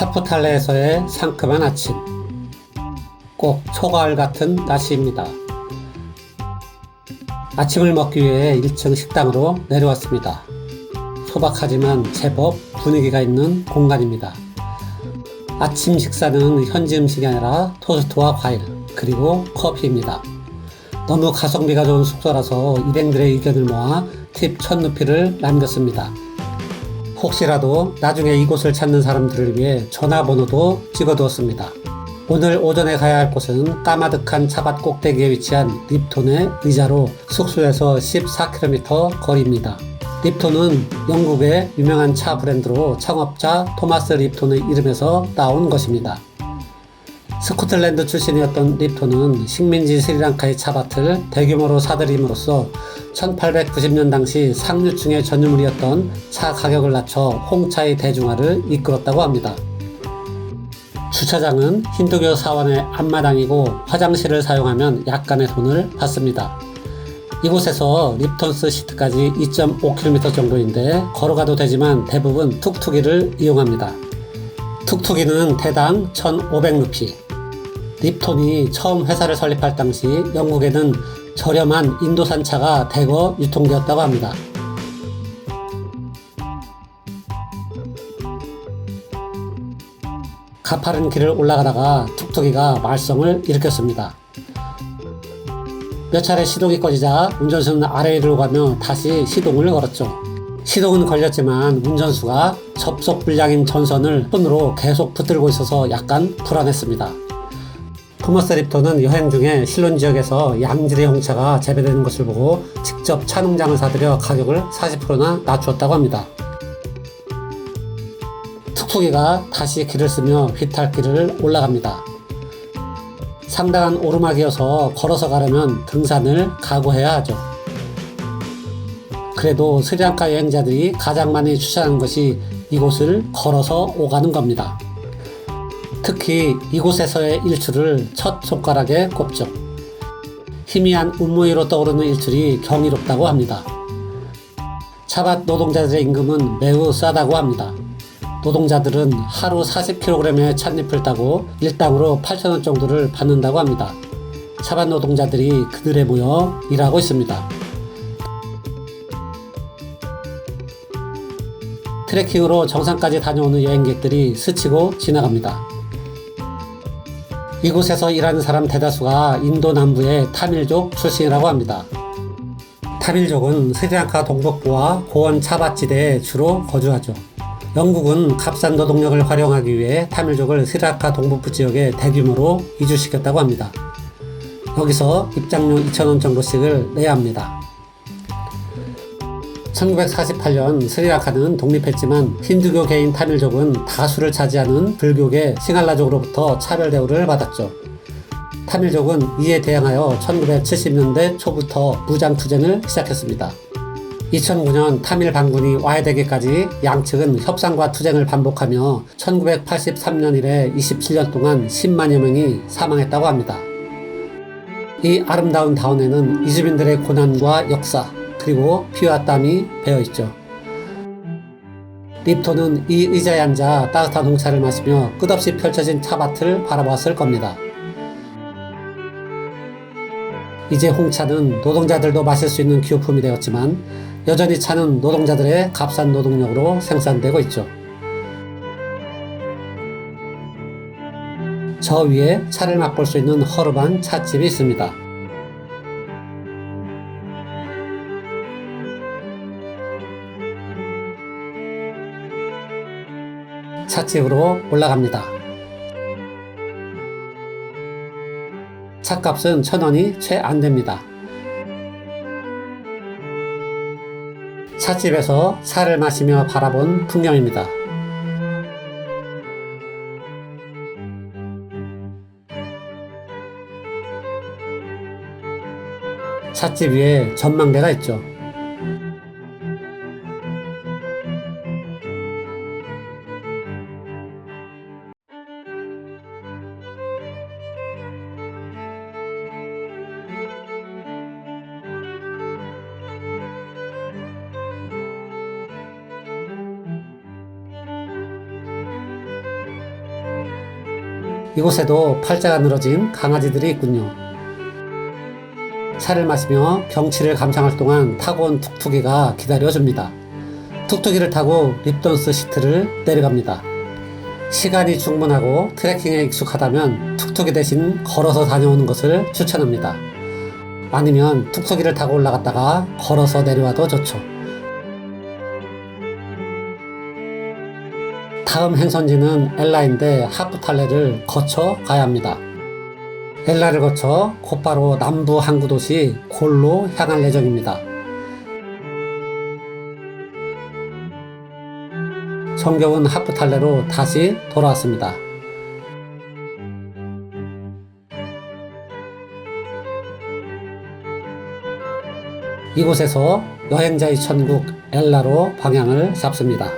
카프탈레에서의 상큼한 아침. 꼭 초가을 같은 날씨입니다. 아침을 먹기 위해 1층 식당으로 내려왔습니다. 소박하지만 제법 분위기가 있는 공간입니다. 아침 식사는 현지 음식이 아니라 토스트와 과일, 그리고 커피입니다. 너무 가성비가 좋은 숙소라서 일행들의 의견을 모아 팁 1000루피를 남겼습니다. 혹시라도 나중에 이곳을 찾는 사람들을 위해 전화번호도 찍어두었습니다. 오늘 오전에 가야 할 곳은 까마득한 차밭 꼭대기에 위치한 립톤의 의자로 숙소에서 14km 거리입니다. 립톤은 영국의 유명한 차 브랜드로 창업자 토마스 립톤의 이름에서 따온 것입니다. 스코틀랜드 출신이었던 립톤은 식민지 스리랑카의 차밭을 대규모로 사들임으로써 1890년 당시 상류층의 전유물이었던 차 가격을 낮춰 홍차의 대중화를 이끌었다고 합니다. 주차장은 힌두교 사원의 앞마당이고 화장실을 사용하면 약간의 돈을 받습니다. 이곳에서 립톤스 시트까지 2.5km 정도인데 걸어가도 되지만 대부분 툭툭이를 이용합니다. 툭툭이는 대당 1,500루피. 립톤이 처음 회사를 설립할 당시 영국에는 저렴한 인도산 차가 대거 유통되었다고 합니다. 가파른 길을 올라가다가 툭툭이가 말썽을 일으켰습니다. 몇 차례 시동이 꺼지자 운전수는 아래로 가며 다시 시동을 걸었죠. 시동은 걸렸지만 운전수가 접속 불량인 전선을 손으로 계속 붙들고 있어서 약간 불안했습니다. 토머스 립톤은 여행 중에 실론 지역에서 양질의 홍차가 재배되는 것을 보고 직접 차 농장을 사들여 가격을 40%나 낮추었다고 합니다. 툭툭이가 다시 길을 쓰며 휘탈길을 올라갑니다. 상당한 오르막이어서 걸어서 가려면 등산을 각오해야 하죠. 그래도 스리랑카 여행자들이 가장 많이 추천하는 것이 이곳을 걸어서 오가는 겁니다. 특히 이곳에서의 일출을 첫 손가락에 꼽죠. 희미한 운무 위로 떠오르는 일출이 경이롭다고 합니다. 차밭 노동자들의 임금은 매우 싸다고 합니다. 노동자들은 하루 40kg의 찻잎을 따고 일당으로 8,000원 정도를 받는다고 합니다. 차밭 노동자들이 그늘에 모여 일하고 있습니다. 트레킹으로 정상까지 다녀오는 여행객들이 스치고 지나갑니다. 이곳에서 일하는 사람 대다수가 인도 남부의 타밀족 출신이라고 합니다. 타밀족은 스리랑카 동북부와 고원 차밭지대에 주로 거주하죠. 영국은 값싼 노동력을 활용하기 위해 타밀족을 스리랑카 동북부 지역에 대규모로 이주시켰다고 합니다. 여기서 입장료 2,000원 정도씩을 내야 합니다. 1948년 스리랑카는 독립했지만 힌두교계인 타밀족은 다수를 차지하는 불교계 싱할라족으로부터 차별 대우를 받았죠. 타밀족은 이에 대항하여 1970년대 초부터 무장투쟁을 시작했습니다. 2009년 타밀 반군이 와해되기까지 양측은 협상과 투쟁을 반복하며 1983년 이래 27년 동안 10만여 명이 사망했다고 합니다. 이 아름다운 다운에는 이주민들의 고난과 역사, 그리고 피와 땀이 배어있죠. 립톤은 이 의자에 앉아 따뜻한 홍차를 마시며 끝없이 펼쳐진 차밭을 바라보았을 겁니다. 이제 홍차는 노동자들도 마실 수 있는 기호품이 되었지만 여전히 차는 노동자들의 값싼 노동력으로 생산되고 있죠. 저 위에 차를 맛볼 수 있는 허름한 찻집이 있습니다. 찻집으로 올라갑니다. 차값은 1,000원이 채 안됩니다. 찻집에서 차를 마시며 바라본 풍경입니다. 찻집 위에 전망대가 있죠. 이곳에도 팔자가 늘어진 강아지들이 있군요. 차를 마시며 경치를 감상할 동안 타고 온 툭툭이가 기다려줍니다. 툭툭이를 타고 립던스 시트를 내려갑니다. 시간이 충분하고 트레킹에 익숙하다면 툭툭이 대신 걸어서 다녀오는 것을 추천합니다. 아니면 툭툭이를 타고 올라갔다가 걸어서 내려와도 좋죠. 다음 행선지는 엘라인데 하프탈레를 거쳐 가야 합니다. 엘라를 거쳐 곧바로 남부 항구 도시 골로 향할 예정입니다. 정겨운 하프탈레로 다시 돌아왔습니다. 이곳에서 여행자의 천국 엘라로 방향을 잡습니다.